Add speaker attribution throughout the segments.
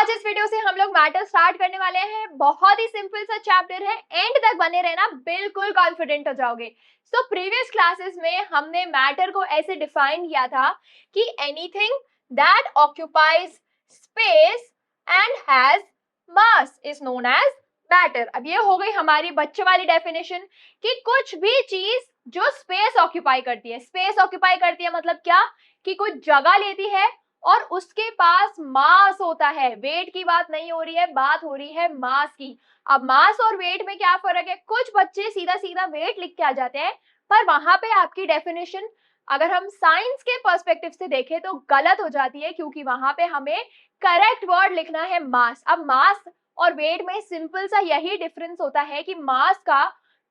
Speaker 1: आज इस वीडियो से हम लोग मैटर स्टार्ट करने वाले हैं। बहुत ही सिंपल सा चैप्टर है, एंड तक बने रहना, बिल्कुल कॉन्फिडेंट हो जाओगे। सो प्रीवियस क्लासेस में हमने मैटर को ऐसे डिफाइन किया था कि anything that occupies space and has mass is known as matter. अब ये हो गई हमारी बच्चे वाली डेफिनेशन कि कुछ भी चीज जो स्पेस ऑक्यूपाई करती है। स्पेस ऑक्यूपाई करती है मतलब क्या, कि कुछ जगह लेती है और उसके पास मास होता है। वेट की बात नहीं हो रही है, बात हो रही है मास की। अब मास और वेट में क्या फर्क है? कुछ बच्चे सीधा सीधा वेट लिख के आ जाते हैं, पर वहां पे आपकी डेफिनेशन अगर हम साइंस के पर्सपेक्टिव से देखें तो गलत हो जाती है, क्योंकि वहां पे हमें करेक्ट वर्ड लिखना है मास। अब मास और वेट में सिंपल सा यही डिफरेंस होता है कि मास का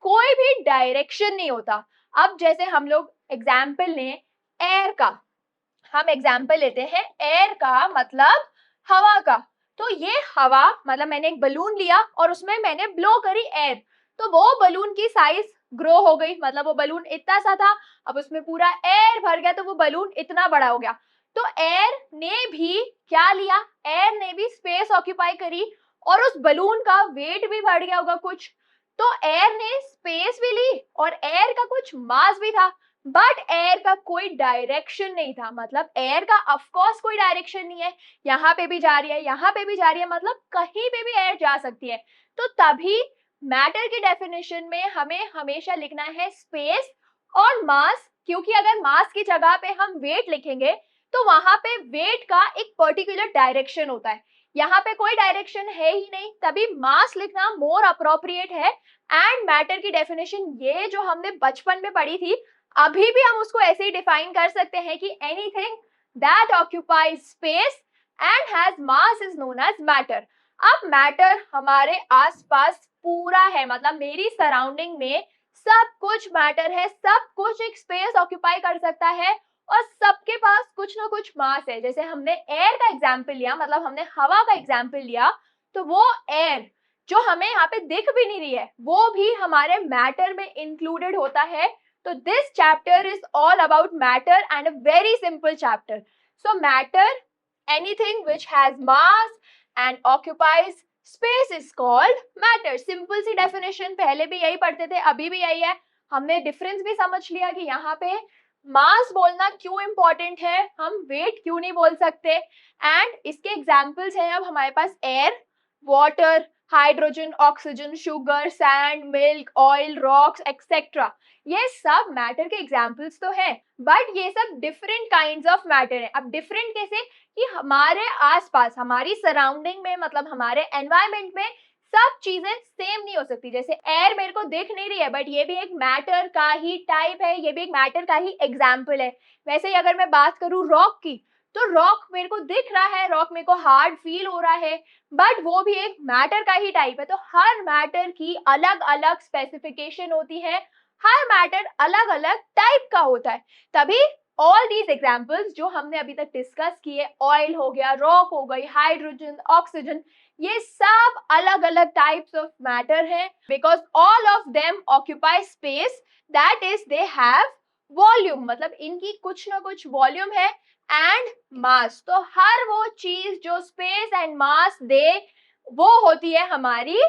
Speaker 1: कोई भी डायरेक्शन नहीं होता। अब जैसे हम लोग एग्जाम्पल लें एयर का, हम एग्जाम्पल लेते हैं एयर का मतलब हवा का। तो ये हवा मतलब मैंने एक बलून लिया और उसमें मैंने ब्लो करी एयर, तो वो बलून की साइज ग्रो हो गई। मतलब वो बलून इतना सा था, अब उसमें पूरा एयर भर गया तो वो बलून इतना बड़ा हो गया। तो एयर ने भी क्या लिया? एयर ने भी स्पेस ऑक्यूपाई करी और उस बलून का वेट भी बढ़ गया होगा कुछ। तो एयर ने स्पेस भी ली और एयर का कुछ मास भी था, बट एयर का कोई डायरेक्शन नहीं था। मतलब एयर का ऑफ कोर्स कोई डायरेक्शन नहीं है, यहाँ पे भी जा रही है, यहाँ पे भी जा रही है, मतलब कहीं पे भी एयर जा सकती है। तो तभी मैटर की डेफिनेशन में हमें हमेशा लिखना है स्पेस और मास, क्योंकि अगर मास की जगह पे हम वेट लिखेंगे तो वहां पे वेट का एक पर्टिकुलर डायरेक्शन होता है, यहाँ पे कोई डायरेक्शन है ही नहीं, तभी मास लिखना मोर अप्रोप्रिएट है। एंड मैटर की डेफिनेशन ये जो हमने बचपन में पढ़ी थी, अभी भी हम उसको ऐसे ही डिफाइन कर सकते हैं कि anything that occupies space and has mass is known as matter. अब मैटर हमारे आसपास पूरा है, मतलब मेरी सराउंडिंग में सब कुछ मैटर है, सब कुछ एक स्पेस ऑक्यूपाई कर सकता है और सबके पास कुछ ना कुछ मास है। जैसे हमने एयर का एग्जाम्पल लिया, मतलब हमने हवा का एग्जाम्पल लिया, तो वो एयर जो हमें यहाँ पे दिख भी नहीं रही है वो भी हमारे मैटर में इंक्लूडेड होता है। So this chapter is all about matter and a very simple chapter. So matter, anything which has mass and occupies space is called matter. Simple C definition, पहले भी यही पढ़ते थे, अभी भी यही है। हमने डिफरेंस भी समझ लिया कि यहाँ पे मास बोलना क्यों इंपॉर्टेंट है, हम वेट क्यों नहीं बोल सकते। एंड इसके एग्जाम्पल्स हैं अब हमारे पास air, water, hydrogen, oxygen, sugar, sand, milk, oil, rocks etcetera. ये सब मैटर के एग्जाम्पल्स तो हैं, बट ये सब डिफरेंट काइंड्स ऑफ मैटर है। अब डिफरेंट कैसे? कि हमारे आसपास, हमारी सराउंडिंग में, मतलब हमारे एनवायरमेंट में सब चीजें सेम नहीं हो सकती। जैसे एयर मेरे को दिख नहीं रही है, बट ये भी एक मैटर का ही टाइप है, ये भी एक मैटर का ही एग्जाम्पल है। वैसे ही अगर मैं बात करूं रॉक की, तो रॉक मेरे को दिख रहा है, रॉक मेरे को हार्ड फील हो रहा है, बट वो भी एक मैटर का ही टाइप है। तो हर मैटर की अलग अलग स्पेसिफिकेशन होती है, हर मैटर अलग अलग टाइप का होता है। तभी ऑल दीज एग्जाम्पल्स जो हमने अभी तक डिस्कस किए, ऑयल हो गया, रॉक हो गई, हाइड्रोजन, ऑक्सीजन, ये सब अलग अलग टाइप्स ऑफ मैटर हैं, because all of them occupy space, that is they have volume, मतलब इनकी कुछ ना कुछ वॉल्यूम है, एंड मास। तो हर वो चीज जो स्पेस एंड मास दे, वो होती है हमारी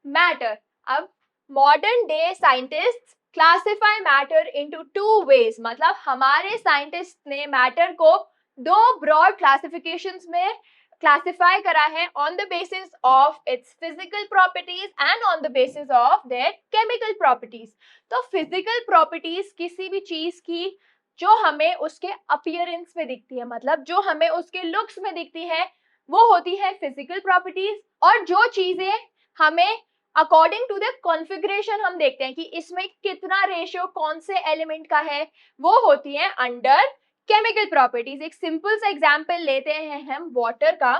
Speaker 1: मैटर। अब modern day scientist classify matter into two ways, मतलब हमारे साइंटिस्ट ने मैटर को दो ब्रॉड क्लासिफिकेशंस में क्लासिफाई करा है, on the basis of its physical properties and on the basis of their chemical properties. तो फिजिकल प्रॉपर्टीज किसी भी चीज की जो हमें उसके अपीयरेंस में दिखती है, मतलब जो हमें उसके लुक्स में दिखती है, वो होती है फिजिकल प्रॉपर्टीज। और जो चीजें हमें अकॉर्डिंग टू द कॉन्फ़िगरेशन हम देखते हैं कि इसमें कितना रेशियो कौन से एलिमेंट का है, वो होती है अंडर केमिकल प्रॉपर्टीज। एक सिंपल सा एग्जांपल लेते हैं हम वाटर का,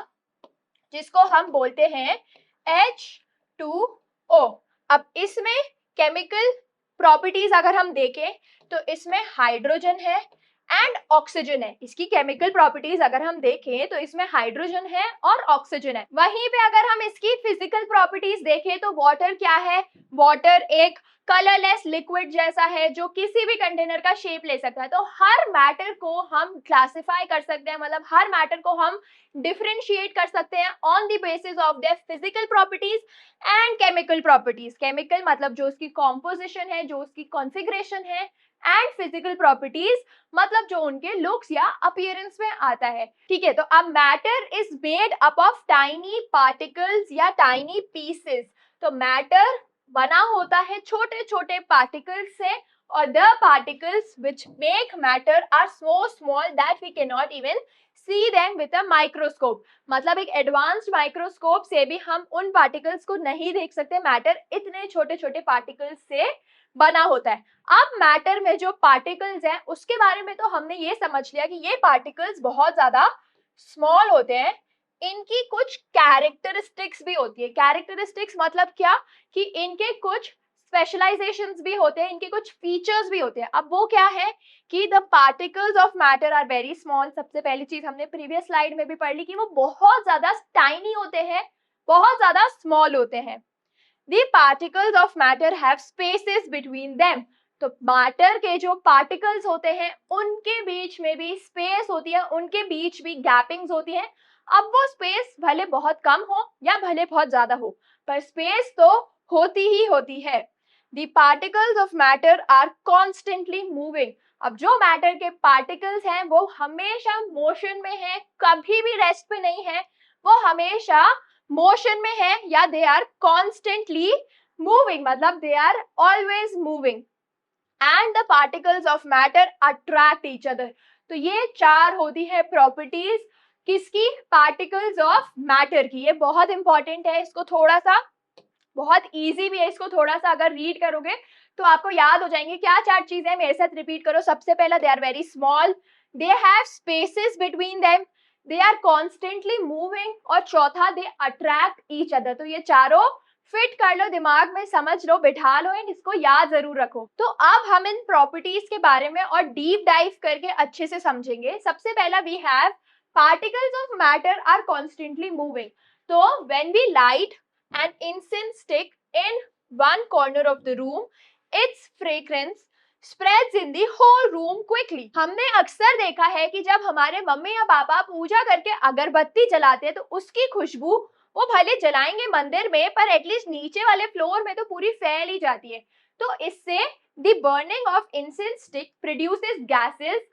Speaker 1: जिसको हम बोलते हैं H2O। अब इसमें केमिकल प्रॉपर्टीज अगर हम देखें तो इसमें हाइड्रोजन है, एंड ऑक्सीजन है। इसकी केमिकल प्रॉपर्टीज अगर हम देखें तो इसमें हाइड्रोजन है और ऑक्सीजन है। वहीं पे अगर हम इसकी फिजिकल प्रॉपर्टीज देखें तो वाटर क्या है, वाटर एक कलरलेस लिक्विड जैसा है जो किसी भी कंटेनर का शेप ले सकता है। तो हर मैटर को हम क्लासिफाई कर सकते हैं, मतलब हर मैटर को हम डिफरेंशिएट कर सकते हैं on the basis of their physical properties and chemical properties. Chemical मतलब जो उसकी कॉम्पोजिशन है, जो उसकी कॉन्फ़िगरेशन है, एंड फिजिकल प्रॉपर्टीज मतलब जो उनके लुक्स या अपीयरेंस में आता है। ठीक है, तो अब matter is made up of tiny particles या टाइनी पीसेस। तो मैटर बना होता है छोटे छोटे पार्टिकल्स से, और the particles which make matter are so small that we can not even see them with a microscope. मतलब एक एडवांस्ड माइक्रोस्कोप से भी हम उन पार्टिकल्स को नहीं देख सकते। मैटर इतने छोटे छोटे पार्टिकल्स से बना होता है। अब मैटर में जो पार्टिकल्स हैं उसके बारे में तो हमने ये समझ लिया कि ये पार्टिकल्स बहुत ज्यादा स्मॉल होते हैं। इनकी कुछ कैरेक्टरिस्टिक्स भी होती है। कैरेक्टरिस्टिक्स मतलब क्या कि इनके कुछ स्पेशलाइजेशंस भी होते हैं, इनके कुछ फीचर्स भी होते हैं। अब वो क्या है कि the particles of matter are very small. सबसे पहली चीज हमने प्रीवियस स्लाइड में भी पढ़ ली कि वो बहुत ज्यादा टाइनी होते हैं, बहुत ज्यादा स्मॉल होते हैं। The particles of matter have spaces between them। तो मैटर के जो पार्टिकल्स होते हैं उनके बीच में भी स्पेस होती है, उनके बीच भी गैपिंग्स होती है। अब वो स्पेस भले बहुत कम हो या भले बहुत ज्यादा हो, पर स्पेस तो होती ही होती है। The particles of matter are constantly moving। अब जो मैटर के पार्टिकल्स हैं वो हमेशा मोशन में है, कभी भी रेस्ट पे नहीं है, वो हमेशा मोशन में है, या दे आर कॉन्स्टेंटली मूविंग, मतलब they are always moving. And the particles of matter attract each other. तो ये चार होती है प्रॉपर्टीज किसकी, पार्टिकल्स ऑफ मैटर की। ये बहुत इंपॉर्टेंट है, इसको थोड़ा सा, बहुत इजी भी है, इसको थोड़ा सा अगर रीड करोगे तो आपको याद हो जाएंगे। क्या चार चीजें, मेरे साथ रिपीट करो। सबसे पहला, they are very small, they have spaces between them, they are constantly moving, और चौथा, दे अट्रैक्ट ईच अदर। तो ये चारों फिट कर लो दिमाग में, समझ लो, बिठा लो, एंड इसको याद जरूर रखो। तो अब हम इन प्रॉपर्टीज के बारे में और डीप डाइव करके अच्छे से समझेंगे। सबसे पहला, we have particles of matter are constantly moving. तो when we light an incense stick in one corner of the room, its fragrance spreads in the whole room quickly। हमने अक्सर देखा है कि जब हमारे मम्मी या पापा पूजा करके अगरबत्ती जलाते हैं तो उसकी खुशबू वो भले जलाएंगे मंदिर में, पर एटलीस्ट नीचे वाले फ्लोर में तो पूरी फैल ही जाती है। तो इससे the burning of incense stick produces gases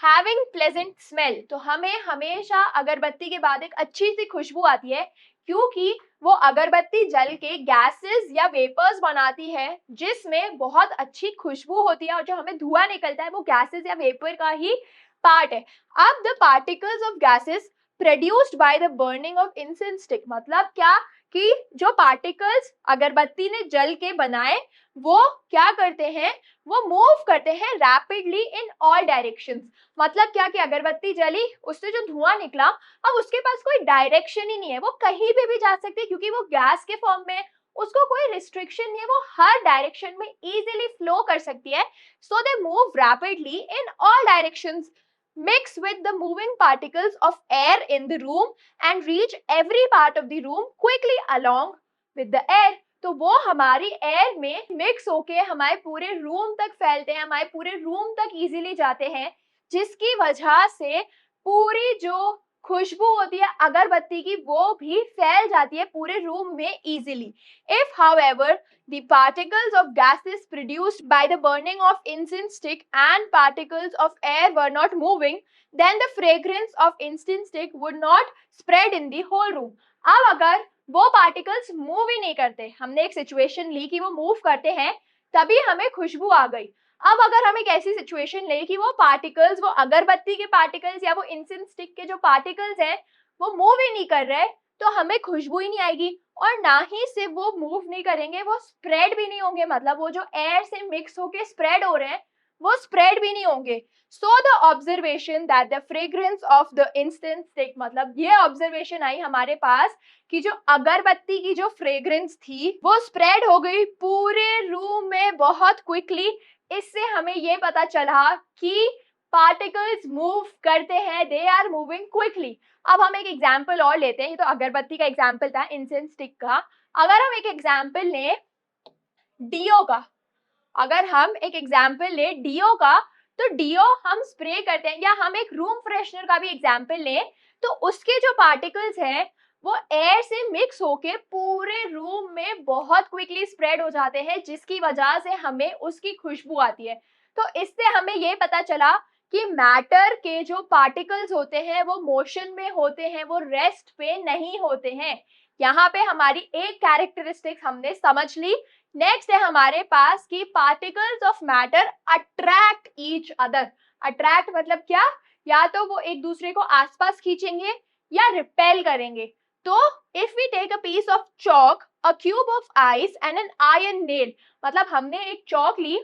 Speaker 1: having pleasant smell। तो हमें हमेशा अगरबत्ती के बाद एक अच्छी सी खुशबू आती है, क्योंकि वो अगरबत्ती जल के गैसेस या वेपर्स बनाती है जिसमें बहुत अच्छी खुशबू होती है, और जो हमें धुआं निकलता है वो गैसेस या वेपर का ही पार्ट है। अब the particles of gases produced by the burning of incense stick, मतलब क्या कि जो पार्टिकल्स अगरबत्ती ने जल के बनाए वो क्या करते हैं, वो मूव करते हैं रैपिडली इन ऑल डायरेक्शंस। मतलब क्या कि अगरबत्ती जली, उससे जो धुआं निकला, अब उसके पास कोई डायरेक्शन ही नहीं है, वो कहीं पे भी जा सकती है, क्योंकि वो गैस के फॉर्म में, उसको कोई रिस्ट्रिक्शन नहीं है, वो हर डायरेक्शन में इजीली फ्लो कर सकती है। So they move rapidly in all directions, mix with the moving particles of air in the room and reach every part of the room quickly along with the air। तो वो हमारी air में mix होके हमारे पूरे room तक फैलते हैं, हमारे पूरे रूम तक इजीली जाते हैं, जिसकी वजह से पूरी जो खुशबू होती है अगरबत्ती की वो भी फैल जाती है पूरे रूम में easily. If however the particles of gases produced by the burning of incense stick and particles of air were not moving, then the fragrance of incense stick would not spread in the whole room। अब अगर वो particles move ही नहीं करते, हमने एक situation ली कि वो move करते हैं तभी हमें खुशबू आ गई। अब अगर हम एक ऐसी सिचुएशन ले कि वो पार्टिकल्स, वो अगरबत्ती के पार्टिकल्स या वो इंसेंस स्टिक के जो पार्टिकल्स हैं वो मूव ही नहीं कर रहे, तो हमें खुशबू ही नहीं आएगी, और ना ही सिर्फ वो मूव नहीं करेंगे, वो स्प्रेड भी नहीं होंगे। मतलब वो जो एयर से मिक्स होके स्प्रेड हो रहे हैं वो स्प्रेड भी नहीं होंगे। So the observation that the fragrance of the incense stick, मतलब ये ऑब्जर्वेशन आई हमारे पास कि जो अगरबत्ती की जो फ्रेग्रेंस थी वो स्प्रेड हो गई पूरे रूम में बहुत क्विकली। इससे हमें ये पता चला कि पार्टिकल्स मूव करते हैं, दे आर मूविंग क्विकली। अब हम एक एग्जाम्पल और लेते हैं, ये तो अगरबत्ती का एग्जाम्पल था, इंसेंस स्टिक का। अगर हम एक एग्जाम्पल लें डीओ का, अगर हम एक एग्जाम्पल ले डीओ का, तो डीओ हम स्प्रे करते हैं, या हम एक रूम फ्रेशनर का भी एग्जाम्पल लें, तो उसके जो पार्टिकल्स हैं वो एयर से मिक्स होके पूरे रूम में बहुत क्विकली स्प्रेड हो जाते हैं, जिसकी वजह से हमें उसकी खुशबू आती है। तो इससे हमें ये पता चला कि मैटर के जो पार्टिकल्स होते हैं वो मोशन में होते हैं, वो रेस्ट पे नहीं होते हैं। यहाँ पे हमारी एक कैरेक्टरिस्टिक्स हमने समझ ली। नेक्स्ट है हमारे पास कि particles of matter attract each other. Attract मतलब क्या, या तो वो एक दूसरे को आसपास खींचेंगे या रिपेल करेंगे। तो if we take a piece of chalk, a cube of ice and an iron nail, मतलब हमने एक चॉक ली,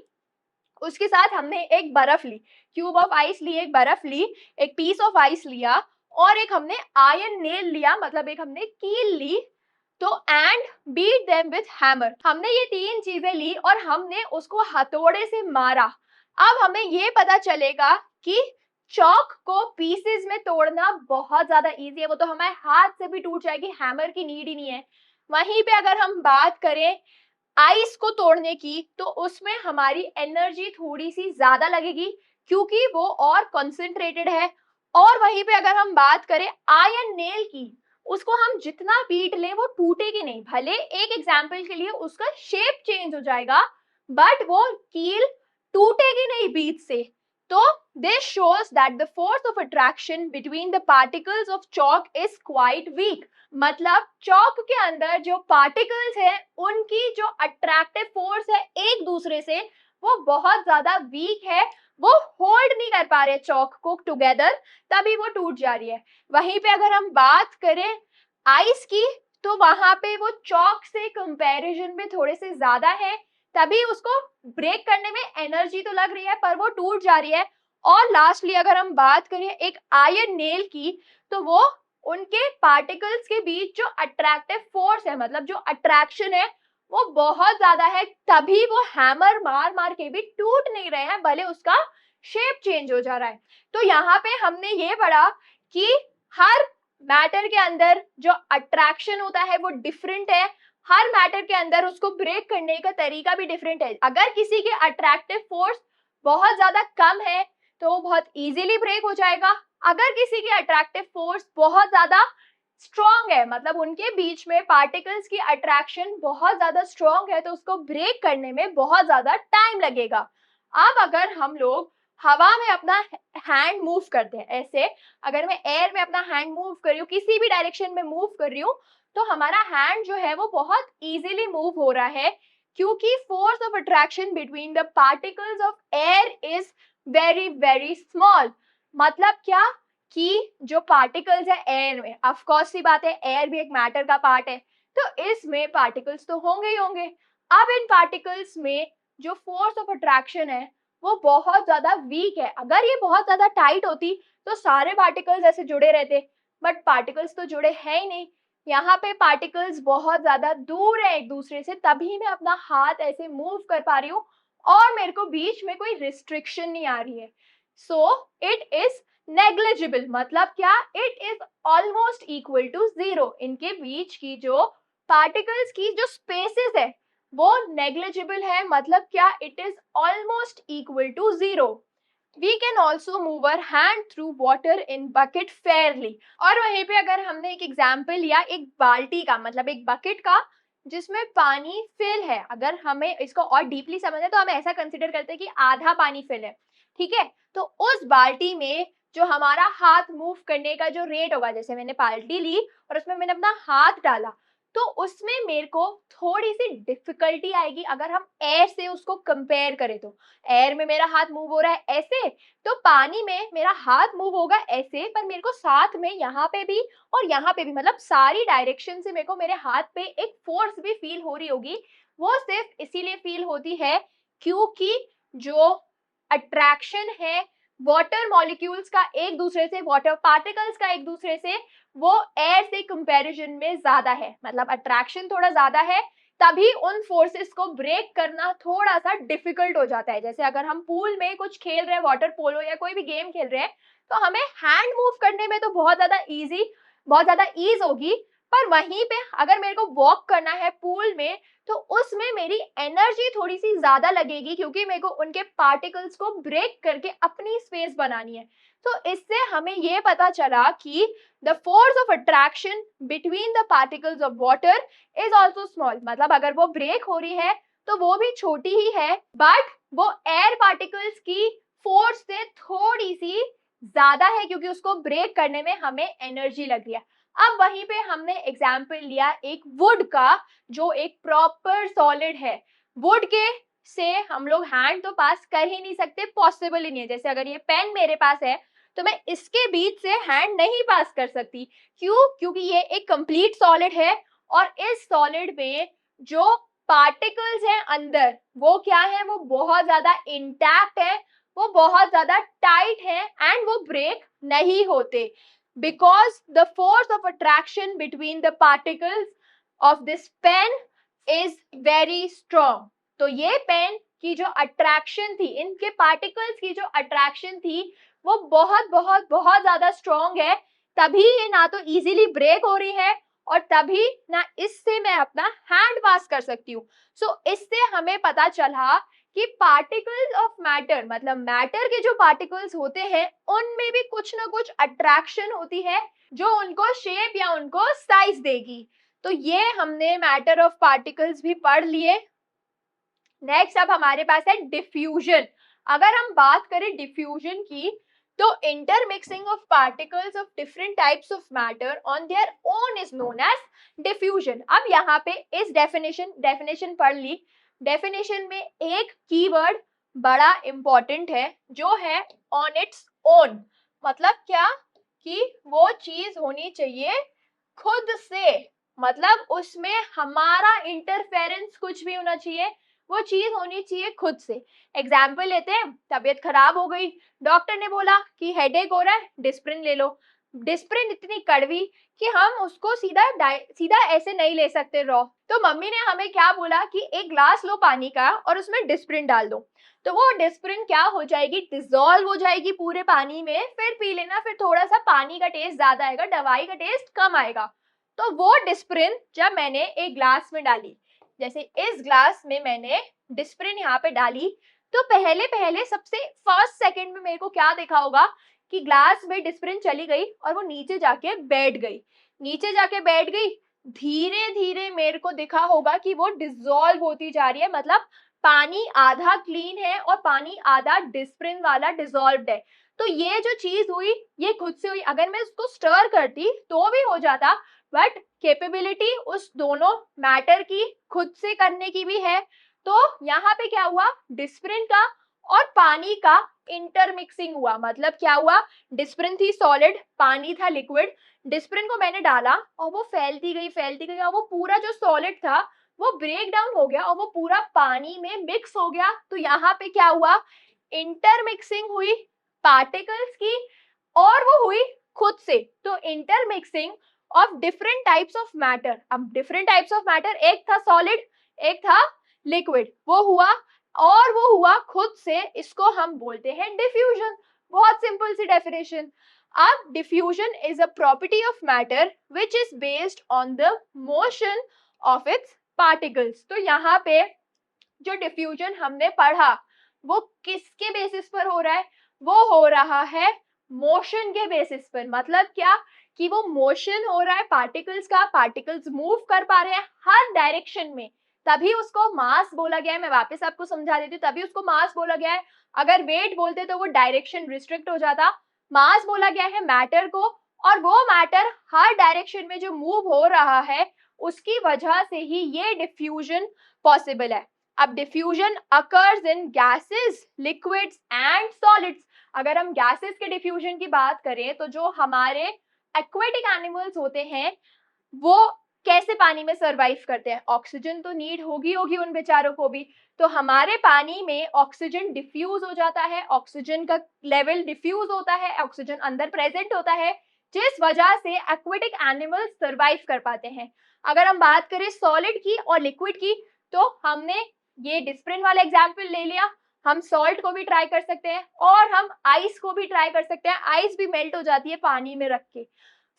Speaker 1: उसके साथ हमने एक बर्फ ली, क्यूब ऑफ आइस ली, एक बर्फ ली, एक पीस ऑफ आइस लिया, और एक हमने आयरन नेल लिया, मतलब एक हमने कील ली। तो and beat them with hammer, हमने ये तीन चीजें ली और हमने उसको हथौड़े से मारा। अब हमें ये पता चलेगा कि चॉक को पीसेस में तोड़ना बहुत ज्यादा इजी है, वो तो हमारे हाथ से भी टूट जाएगी, हैमर की नीड ही नहीं है। वहीं पे अगर हम बात करें आइस को तोड़ने की, तो उसमें हमारी एनर्जी थोड़ी सी ज्यादा लगेगी क्योंकि वो और कंसंट्रेटेड है। और वहीं पे अगर हम बात करें आयरन नेल की, उसको हम जितना बीट लें वो टूटेगी नहीं, भले एक एग्जाम्पल के लिए उसका शेप चेंज हो जाएगा, बट वो कील टूटेगी नहीं बीट से। तो this shows that the force of attraction between the particles of chalk is quite weak। मतलब चौक के अंदर जो पार्टिकल्स हैं उनकी जो अट्रैक्टिव फोर्स है एक दूसरे से, वो बहुत ज्यादा वीक है, वो होल्ड नहीं कर पा रहे चौक को टुगेदर, तभी वो टूट जा रही है। वहीं पे अगर हम बात करें आइस की, तो वहां पे वो चौक से कंपैरिजन में थोड़े से ज्यादा है, तभी उसको ब्रेक करने में एनर्जी तो लग रही है पर वो टूट जा रही है। और लास्टली अगर हम बात करें एक आयरन नेल की, तो वो उनके पार्टिकल्स के बीच जो अट्रैक्टिव फोर्स है, मतलब जो अट्रैक्शन है, वो बहुत ज्यादा है, तभी वो हैमर मार मार के भी टूट नहीं रहे हैं, भले उसका शेप चेंज हो जा रहा है। तो यहाँ पे हमने ये पढ़ा कि हर मैटर के अंदर जो अट्रैक्शन होता है वो डिफरेंट है, हर मैटर के अंदर उसको ब्रेक करने का तरीका भी डिफरेंट है। अगर किसी के अट्रैक्टिव फोर्स बहुत ज्यादा कम है तो वो बहुत इजीली ब्रेक हो जाएगा, अगर किसी की अट्रैक्टिव फोर्स बहुत ज्यादा स्ट्रॉन्ग है, मतलब उनके बीच में पार्टिकल्स की अट्रैक्शन बहुत ज्यादा स्ट्रॉन्ग है, तो उसको ब्रेक करने में बहुत ज्यादा टाइम लगेगा। अब अगर हम लोग हवा में अपना हैंड मूव करते हैं, ऐसे अगर मैं एयर में अपना हैंड मूव कर रही हूँ, किसी भी डायरेक्शन में मूव कर रही हूँ, तो हमारा हैंड जो है वो बहुत इजीली मूव हो रहा है, क्योंकि force of attraction between the particles of air is very very small. मतलब क्या कि जो पार्टिकल्स है एयर में, ऑफ कोर्स सी बात है, एयर भी एक मैटर का पार्ट है, तो इसमें पार्टिकल्स तो होंगे ही होंगे। अब इन पार्टिकल्स में जो फोर्स ऑफ अट्रैक्शन है वो बहुत ज्यादा वीक है। अगर ये बहुत ज्यादा टाइट होती तो सारे पार्टिकल्स ऐसे जुड़े रहते, बट पार्टिकल्स तो जुड़े हैं ही नहीं। यहाँ पे पार्टिकल्स बहुत ज्यादा दूर है एक दूसरे से, तभी मैं अपना हाथ ऐसे मूव कर पा रही हूँ और मेरे को बीच में कोई रिस्ट्रिक्शन नहीं आ रही है। सो इट इज नेग्लिजिबल, मतलब क्या, it is almost equal to zero. इनके बीच की जो पार्टिकल्स की जो स्पेसेस है वो नेग्लिजिबल है, मतलब क्या, it is almost equal to zero. We can also move our hand through water in bucket fairly। और वहीं पे अगर हमने एक एग्जाम्पल लिया एक बाल्टी का, मतलब एक बकेट का जिसमें पानी फिल है, अगर हमें इसको और डीपली समझना है तो हम ऐसा कंसिडर करते हैं कि आधा पानी फिल है, ठीक है। तो उस बाल्टी में जो हमारा हाथ मूव करने का जो रेट होगा, जैसे मैंने बाल्टी ली और उसमें मैंने अपना हाथ डाला, तो उसमें मेरे को थोड़ी सी डिफिकल्टी आएगी अगर हम एयर से उसको कंपेयर करें। तो एयर में मेरा हाथ मूव हो रहा है ऐसे, तो पानी में मेरा हाथ मूव होगा ऐसे, पर मेरे को साथ में यहाँ पे भी और यहाँ पे भी, मतलब सारी डायरेक्शन से मेरे को मेरे हाथ पे एक फोर्स भी फील हो रही होगी। वो सिर्फ इसीलिए फील होती है क्योंकि जो अट्रैक्शन है वाटर मॉलिक्यूल्स का एक दूसरे से, वाटर पार्टिकल्स का एक दूसरे से, वो एयर से कंपैरिजन में ज्यादा है, मतलब अट्रैक्शन थोड़ा ज्यादा है, तभी उन फोर्सेस को ब्रेक करना थोड़ा सा डिफिकल्ट हो जाता है। जैसे अगर हम पूल में कुछ खेल रहे हैं, वाटर पोलो या कोई भी गेम खेल रहे हैं, तो हमें हैंड मूव करने में तो बहुत ज्यादा ईज होगी, पर वहीं पे अगर मेरे को वॉक करना है पूल में, तो उसमें मेरी एनर्जी थोड़ी सी ज्यादा लगेगी, क्योंकि मेरे को उनके पार्टिकल्स को ब्रेक करके अपनी स्पेस बनानी है। तो इससे हमें ये पता चला कि the force of attraction between the particles of water is also small. मतलब अगर वो ब्रेक हो रही है तो वो भी छोटी ही है, बट वो एयर पार्टिकल्स की फोर्स से थोड़ी सी ज्यादा है, क्योंकि उसको ब्रेक करने में हमें एनर्जी लग रही है। अब वहीं पे हमने एग्जाम्पल लिया एक वुड का, जो एक प्रॉपर सॉलिड है। वुड के से हम लोग हैंड तो पास कर ही नहीं सकते, पॉसिबल ही नहीं है। जैसे अगर ये पेन मेरे पास है तो मैं इसके बीच से हैंड नहीं पास कर सकती। क्यों? क्योंकि ये एक कंप्लीट सॉलिड है, और इस सॉलिड में जो पार्टिकल्स हैं अंदर, वो क्या है, वो बहुत ज्यादा इंटैक्ट है, वो बहुत ज्यादा टाइट है, एंड वो ब्रेक नहीं होते, because the force of attraction between the particles of this pen is very strong। तो ये पेन की जो अट्रैक्शन थी, इनके पार्टिकल्स की जो अट्रैक्शन थी, वो बहुत बहुत बहुत ज्यादा स्ट्रॉन्ग है, तभी ये ना तो इजीली ब्रेक हो रही है, और तभी ना इससे मैं अपना हैंड पास कर सकती हूँ। सो इससे हमें पता चला कि पार्टिकल्स ऑफ मैटर, मतलब मैटर के जो पार्टिकल्स होते हैं, उनमें भी कुछ ना कुछ अट्रैक्शन होती है, जो उनको शेप या उनको साइज देगी। तो ये हमने मैटर ऑफ पार्टिकल्स भी पढ़ लिए। नेक्स्ट अब हमारे पास है डिफ्यूजन। अगर हम बात करें डिफ्यूजन की, तो intermixing of particles of different types of matter on their own is known as diffusion. अब यहाँ पे इस डेफिनेशन पढ़ ली। डेफिनेशन में एक कीवर्ड बड़ा इंपॉर्टेंट है, जो है ऑन इट्स ओन। मतलब क्या? कि वो चीज होनी चाहिए खुद से, मतलब उसमें हमारा इंटरफेरेंस कुछ भी होना चाहिए, वो चीज होनी चाहिए खुद से। एग्जाम्पल लेते हैं, तबीयत खराब हो गई, डॉक्टर ने बोला कि हेडेक हो रहा है, डिस्प्रिन ले लो। डिस्प्रिन इतनी कड़वी कि हम उसको सीधा ऐसे नहीं ले सकते रॉ। तो मम्मी ने हमें क्या बोला कि एक ग्लास लो पानी का और उसमें डिस्प्रिन डाल दो। तो वो डिस्प्रिन क्या हो जाएगी, डिसॉल्व हो जाएगी पूरे पानी में, फिर पी लेना, फिर थोड़ा सा पानी का टेस्ट ज्यादा आएगा, दवाई का टेस्ट कम आएगा। तो वो डिस्प्रिन जब मैंने एक ग्लास में डाली, जैसे इस ग्लास में मैंने डिस्प्रिन यहाँ पे डाली, तो पहले पहले सबसे फर्स्ट सेकंड में मेरे को क्या देखा होगा कि ग्लास में डिस्प्रिन चली गई और वो नीचे जाके बैठ गई। धीरे धीरे मेरे को दिखा होगा कि वो डिसॉल्व होती जा रही है, मतलब पानी आधा क्लीन है और पानी आधा डिस्प्रिन वाला डिसॉल्व्ड है। तो ये जो चीज हुई, ये खुद से हुई। अगर मैं उसको स्टर करती तो भी हो जाता, बट कैपेबिलिटी उस दोनों मैटर की खुद से करने की भी है। तो यहाँ पे क्या हुआ, डिस्प्रिन का और पानी का इंटरमिक्सिंग हुआ। मतलब क्या हुआ, डिस्प्रिन थी सॉलिड, पानी था लिक्विड, डिस्प्रिन को मैंने डाला और वो फैलती गई और वो पूरा जो सॉलिड था वो ब्रेक डाउन हो गया और वो पूरा पानी में मिक्स हो गया। तो यहाँ पे क्या हुआ, इंटरमिक्सिंग हुई पार्टिकल्स की, और वो हुई खुद से। तो intermixing of different types of matter. अब डिफरेंट टाइप्स ऑफ मैटर, एक था सॉलिड, एक था लिक्विड, वो हुआ खुद से, इसको हम बोलते हैं डिफ्यूजन। बहुत सिंपल सी डेफिनेशन। अब diffusion is a property of matter which is based on the motion of its particles. तो यहाँ पे जो डिफ्यूजन हमने पढ़ा, वो किसके बेसिस पर हो रहा है, वो हो रहा है मोशन के बेसिस पर। मतलब क्या, कि वो मोशन हो रहा है पार्टिकल्स का, पार्टिकल्स मूव कर पा रहे हैं हर डायरेक्शन में, तभी उसको मास बोला गया है। मैं वापस आपको समझा देती हूँ, तभी उसको मास बोला गया है। अगर वेट बोलते तो वो डायरेक्शन रिस्ट्रिक्ट हो जाता। मास बोला गया है मैटर को, और वो मैटर हर डायरेक्शन में जो मूव हो रहा है, उसकी वजह से ही ये डिफ्यूजन पॉसिबल है। अब diffusion occurs in gases, liquids and solids. अगर हम गैसेस के डिफ्यूजन की बात करें, तो जो हमारे एक्वेटिक एनिमल्स होते हैं, वो कैसे पानी में सरवाइव करते हैं, ऑक्सीजन तो नीड होगी उन बेचारों को भी। तो हमारे पानी में ऑक्सीजन डिफ्यूज हो जाता है, ऑक्सीजन का लेवल डिफ्यूज होता है, ऑक्सीजन अंदर प्रेजेंट होता है, जिस वजह से एक्वेटिक एनिमल्स सर्वाइव कर पाते हैं। अगर हम बात करें सॉलिड की और लिक्विड की, तो हमने ये डिस्प्रिन वाला एग्जाम्पल ले लिया, हम सॉल्ट को भी ट्राई कर सकते हैं और हम आइस को भी ट्राई कर सकते हैं, आइस भी मेल्ट हो जाती है पानी में रख के।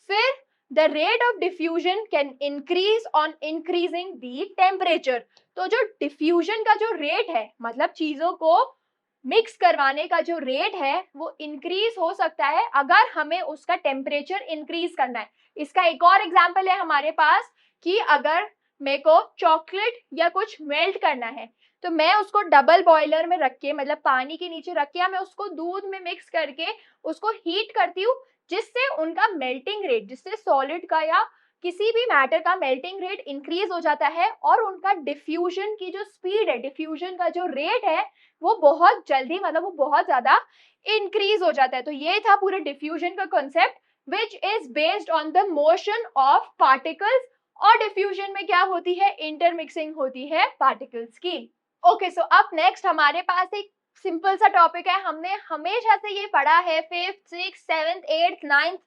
Speaker 1: फिर the rate of diffusion can increase on increasing the temperature. तो जो डिफ्यूजन का जो रेट है, मतलब चीजों को मिक्स करवाने का जो रेट है, वो इंक्रीज हो सकता है अगर हमें उसका टेम्परेचर इंक्रीज करना है। इसका एक और एग्जांपल है हमारे पास कि अगर मेरे को चॉकलेट या कुछ मेल्ट करना है, तो मैं उसको डबल बॉयलर में रख के, मतलब पानी के नीचे रख के, या मैं उसको दूध में मिक्स करके उसको हीट करती हूँ, जिससे उनका मेल्टिंग रेट, जिससे सॉलिड का या किसी भी मैटर का मेल्टिंग रेट इंक्रीज हो जाता है और उनका डिफ्यूजन की जो स्पीड है, डिफ्यूजन का जो रेट है, वो बहुत जल्दी, मतलब वो बहुत ज्यादा इंक्रीज हो जाता है। तो ये था पूरे डिफ्यूजन का concept, which is based on the motion of particles. और डिफ्यूजन में क्या होती है, इंटरमिक्सिंग होती है पार्टिकल्स की। ओके, सो अब नेक्स्ट हमारे पास एक सिंपल सा टॉपिक है, हमने हमेशा से ये पढ़ा है, 5th 6th 7th 8th 9th,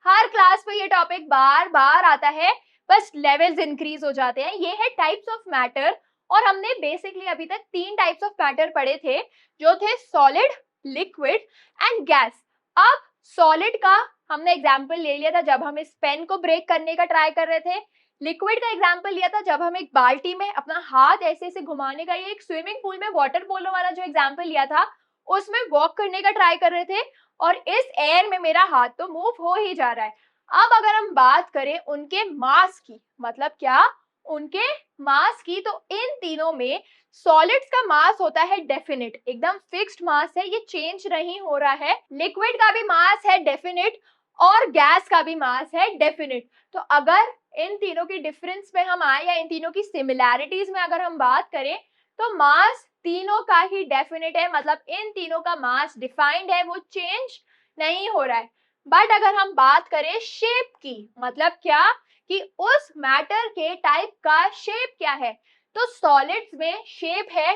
Speaker 1: हर क्लास में ये टॉपिक बार बार आता है, बस लेवल्स इंक्रीज हो जाते हैं। ये है टाइप्स ऑफ मैटर, और हमने बेसिकली अभी तक 3 टाइप्स ऑफ मैटर पढ़े थे, जो थे सॉलिड, लिक्विड एंड गैस। अब सॉलिड का हमने एग्जाम्पल ले लिया था जब हम इस पेन को ब्रेक करने का ट्राई कर रहे थे, लिक्विड का एग्जाम्पल लिया था जब हम एक बाल्टी में अपना हाथ ऐसे ऐसे घुमाने का, ये एक स्विमिंग पूल में वाटर पोलो वाला जो एग्जाम्पल लिया था, उसमें वॉक करने का ट्राई कर रहे थे, और इस एयर में मेरा हाथ तो मूव हो ही जा रहा है। अब अगर हम बात करें उनके मास की, मतलब क्या, उनके मास की, तो इन तीनों में सॉलिड्स का मास होता है डेफिनिट, एकदम फिक्स्ड मास है, ये चेंज नहीं हो रहा है। लिक्विड का भी मास है डेफिनिट और गैस का भी मास है डेफिनिट। तो अगर इन तीनों की डिफरेंस में हम आए, या इन तीनों की सिमिलैरिटीज में अगर हम बात करें, तो मास तीनों का ही डेफिनिट है, मतलब इन तीनों का मास डिफाइंड है, वो चेंज नहीं हो रहा है। बट अगर हम बात करें शेप की, मतलब क्या, कि उस मैटर के टाइप का शेप क्या है, तो सॉलिड्स में शेप है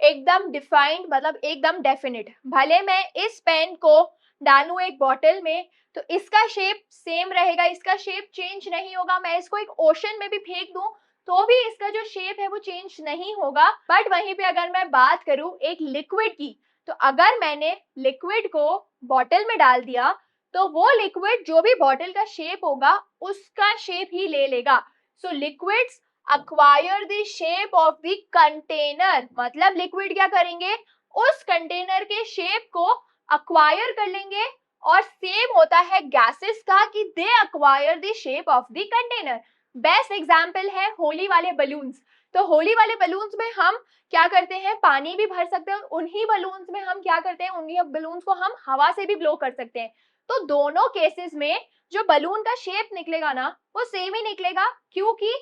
Speaker 1: एकदम डिफाइंड, मतलब एकदम डेफिनिट। भले मैं इस पेन को डालूं एक बॉटल में, तो इसका शेप सेम रहेगा, इसका शेप चेंज नहीं होगा। मैं इसको एक ओशन में भी फेंक दूं तो भी इसका जो शेप है वो चेंज नहीं होगा। बट वहीं पे अगर मैं बात करूं एक लिक्विड की, तो अगर मैंने लिक्विड को बॉटल में डाल दिया, तो वो लिक्विड जो भी बॉटल का शेप होगा उसका शेप ही ले लेगा। So liquids acquire the shape of the container, मतलब लिक्विड क्या करेंगे, उस कंटेनर के शेप को अक्वायर कर लेंगे। और सेम होता है गैसेस का, कि they acquire the shape of the container. Best example है होली वाले बलून्स। तो होली वाले बलून्स में हम क्या करते हैं, पानी भी भर सकते हैं, और उन्हीं बलून्स में हम क्या करते हैं, उन्हीं बलून्स को हम हवा से भी ब्लो कर सकते हैं। तो दोनों केसेस में जो बलून का शेप निकलेगा ना, वो सेम ही निकलेगा, क्योंकि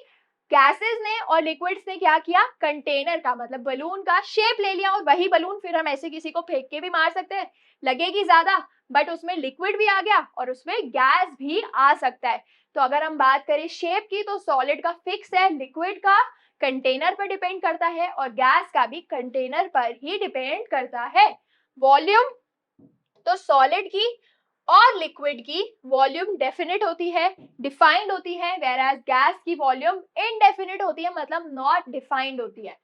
Speaker 1: गैसेस ने और लिक्विड्स ने क्या किया, कंटेनर का, मतलब बलून का शेप ले लिया। और वही बलून फिर हम ऐसे किसी को फेंक के भी मार सकते हैं, लगेगी ज्यादा, बट उसमें लिक्विड भी आ गया और उसमें गैस भी आ सकता है। तो अगर हम बात करें शेप की, तो सॉलिड का फिक्स है, लिक्विड का कंटेनर पर डिपेंड करता है, और गैस का भी कंटेनर पर ही डिपेंड करता है। वॉल्यूम, तो सॉलिड की और लिक्विड की वॉल्यूम डेफिनिट होती है, डिफाइंड होती है, whereas गैस की वॉल्यूम इनडेफिनिट होती है, मतलब नॉट डिफाइंड होती है।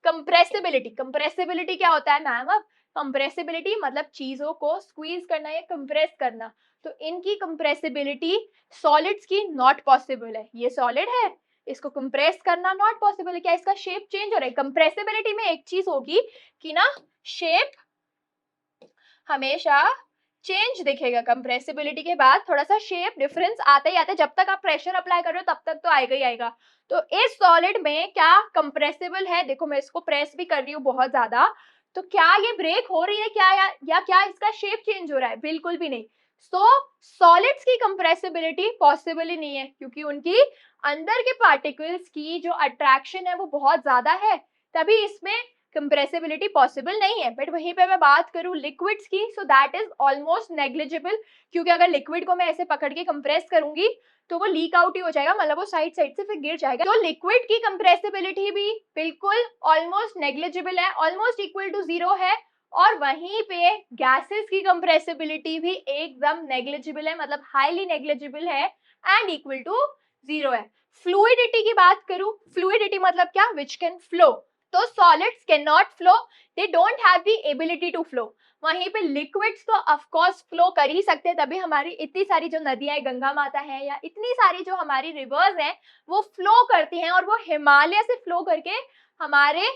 Speaker 1: कंप्रेसिबिलिटी, कंप्रेसिबिलिटी क्या होता है मैम? अब कंप्रेसिबिलिटी मतलब चीजों को स्क्वीज करना या कंप्रेस करना। तो इनकी कंप्रेसिबिलिटी सॉलिड्स की नॉट पॉसिबल है। ये सॉलिड है, इसको कंप्रेस करना नॉट पॉसिबल है। क्या इसका शेप चेंज हो रहा है? कंप्रेसिबिलिटी में एक चीज होगी कि ना, शेप हमेशा चेंज दिखेगा। कंप्रेसिबिलिटी के बाद थोड़ा सा शेप डिफरेंस आता ही आता है, जब तक आप प्रेशर अप्लाई कर रहे हो तब तक तो आएगा ही आएगा। तो इस सॉलिड में क्या कंप्रेसिबल है, देखो मैं इसको प्रेस भी कर रही हूँ बहुत ज्यादा, तो क्या ये ब्रेक हो रही है क्या, या क्या इसका शेप चेंज हो रहा है? बिल्कुल भी नहीं। सो सॉलिड्स की कंप्रेसिबिलिटी पॉसिबल ही नहीं है, क्योंकि उनकी अंदर के पार्टिकल्स की जो अट्रैक्शन है वो बहुत ज्यादा है, तभी इसमें कंप्रेसिबिलिटी पॉसिबल नहीं है। बट वहीं पे मैं बात करूं लिक्विड्स की, so that is almost negligible, क्योंकि अगर लिक्विड को मैं ऐसे पकड़ के कंप्रेस करूंगी तो वो लीक आउट ही हो जाएगा, मतलब वो साइड साइड से फिर गिर जाएगा। तो लिक्विड की कंप्रेसिबिलिटी भी बिल्कुल ऑलमोस्ट नेग्लिजिबल है, ऑलमोस्ट इक्वल टू 0 है। और वहीं पे गैसेस की कंप्रेसिबिलिटी भी एकदम नेग्लिजिबल है, मतलब हाईली नेग्लिजिबल है एंड इक्वल टू 0 है। फ्लूइडिटी की बात करूं, फ्लूइडिटी मतलब क्या, विच कैन फ्लो। तो solids can not flow, they don't have the ability to flow. वहीं पे लिक्विड्स तो ऑफ कोर्स फ्लो कर ही सकते हैं, तभी हमारी इतनी सारी जो नदियां, गंगा माता है या इतनी सारी जो हमारी रिवर्स हैं वो फ्लो करती हैं, और वो हिमालय से फ्लो करके हमारे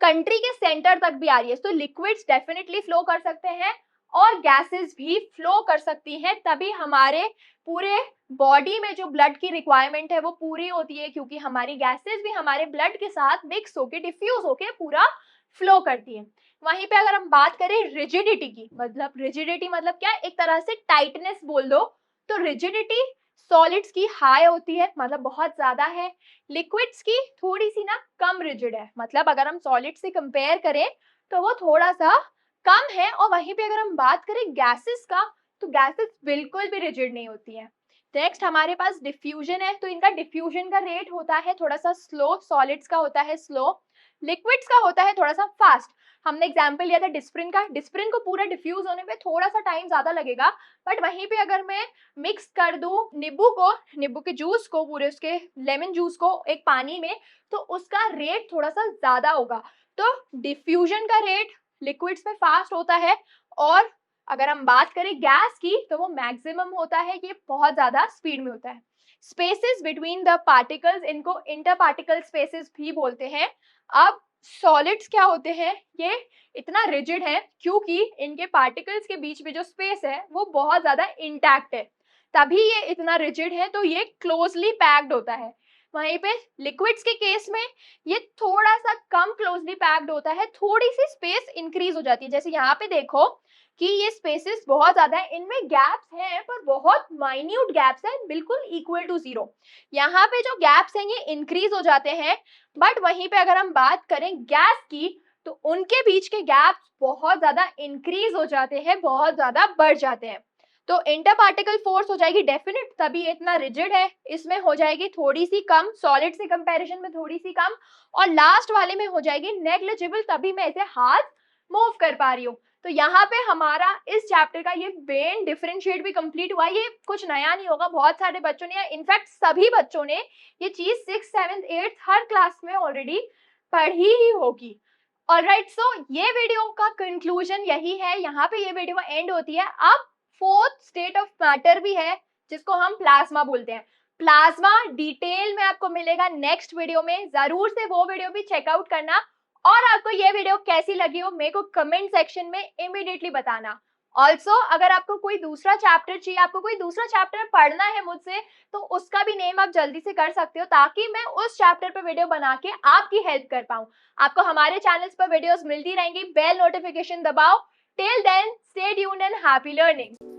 Speaker 1: कंट्री के सेंटर तक भी आ रही है। तो लिक्विड्स डेफिनेटली फ्लो कर सकते हैं और गैसेस भी फ्लो कर सकती हैं, तभी हमारे पूरे बॉडी में जो ब्लड की रिक्वायरमेंट है वो पूरी होती है, क्योंकि हमारी गैसेस भी हमारे ब्लड के साथ मिक्स होके डिफ्यूज होके पूरा फ्लो करती है। वहीं पे अगर हम बात करें रिजिडिटी की, मतलब रिजिडिटी मतलब क्या, एक तरह से टाइटनेस बोल दो। तो रिजिडिटी सॉलिड्स की हाई होती है, मतलब बहुत ज्यादा है। लिक्विड्स की थोड़ी सी ना कम रिजिड है, मतलब अगर हम सॉलिड से कंपेयर करें तो वो थोड़ा सा कम है। और वहीं पे अगर हम बात करें गैसेस का, तो गैसेस बिल्कुल भी रिजिड नहीं होती है। नेक्स्ट हमारे पास डिफ्यूजन है, तो इनका डिफ्यूजन का रेट होता है थोड़ा सा स्लो, सॉलिड्स का होता है स्लो, लिक्विड्स का होता है थोड़ा सा फास्ट। हमने एग्जांपल लिया था डिस्प्रिन का, डिस्प्रिन को पूरा डिफ्यूज होने में थोड़ा सा टाइम ज्यादा लगेगा, बट वहीं पे अगर मैं मिक्स कर दूं नींबू के जूस को, पूरे उसके लेमन जूस को एक पानी में, तो उसका रेट थोड़ा सा ज्यादा होगा। तो डिफ्यूजन का रेट लिक्विड्स में फास्ट होता है, और अगर हम बात करें गैस की तो वो मैक्सिमम होता है, ये बहुत ज्यादा स्पीड में होता है। स्पेसेस बिटवीन द पार्टिकल्स, इनको इंटर पार्टिकल स्पेसेस भी बोलते हैं। अब सॉलिड्स क्या होते हैं, ये इतना रिजिड है क्योंकि इनके पार्टिकल्स के बीच में जो स्पेस है वो बहुत ज्यादा इंटैक्ट है, तभी ये इतना रिजिड है। तो ये क्लोजली पैक्ड होता है। वहीं पे लिक्विड्स के केस में ये थोड़ा सा कम क्लोजली पैक्ड होता है, थोड़ी सी स्पेस इंक्रीज हो जाती है। जैसे यहाँ पे देखो कि ये स्पेसेस बहुत ज्यादा है, इनमें गैप्स हैं पर बहुत माइन्यूट गैप्स हैं, बिल्कुल इक्वल टू 0। यहाँ पे जो गैप्स हैं ये इंक्रीज हो जाते हैं, बट वहीं पे अगर हम बात करें गैस की तो उनके बीच के गैप्स बहुत ज्यादा इंक्रीज हो जाते हैं, बहुत ज्यादा बढ़ जाते हैं। तो इंटर पार्टिकल फोर्स हो जाएगी डेफिनेट, तभी इतना रिजिड है। इसमें हो जाएगी थोड़ी सी कम, सॉलिड से कंपैरिजन में थोड़ी सी कम, और लास्ट वाले में हो जाएगी नेग्लिजिबल, तभी मैं इसे हाथ मूव कर पा रही हूँ। तो यहाँ पे हमारा इस चैप्टर का ये वेन डिफरेंशिएट भी कंप्लीट हुआ। ये कुछ नया नहीं होगा, बहुत सारे बच्चों ने, इनफैक्ट सभी बच्चों ने ये चीज 6th 7th 8th हर क्लास में ऑलरेडी पढ़ी ही होगी। ऑलराइट, सो ये वीडियो का कंक्लूजन यही है, यहाँ पे ये वीडियो एंड होती है। अब फोर्थ स्टेट ऑफ मैटर भी है जिसको हम प्लाज्मा बोलते हैं। प्लाज्मा डिटेल में आपको मिलेगा नेक्स्ट वीडियो में, जरूर से वो वीडियो भी चेकआउट करना। और आपको ये वीडियो कैसी लगी हो मेरे को कमेंट सेक्शन में इमीडिएटली बताना। ऑल्सो अगर आपको कोई दूसरा चैप्टर चाहिए, आपको कोई दूसरा चैप्टर पढ़ना है मुझसे, तो उसका भी नेम आप जल्दी से कर सकते हो, ताकि मैं उस चैप्टर पर वीडियो बना के आपकी हेल्प कर पाऊं। आपको हमारे चैनल्स पर वीडियोस मिलती रहेंगी, बेल नोटिफिकेशन दबाओ। Till then stay tuned and happy learning.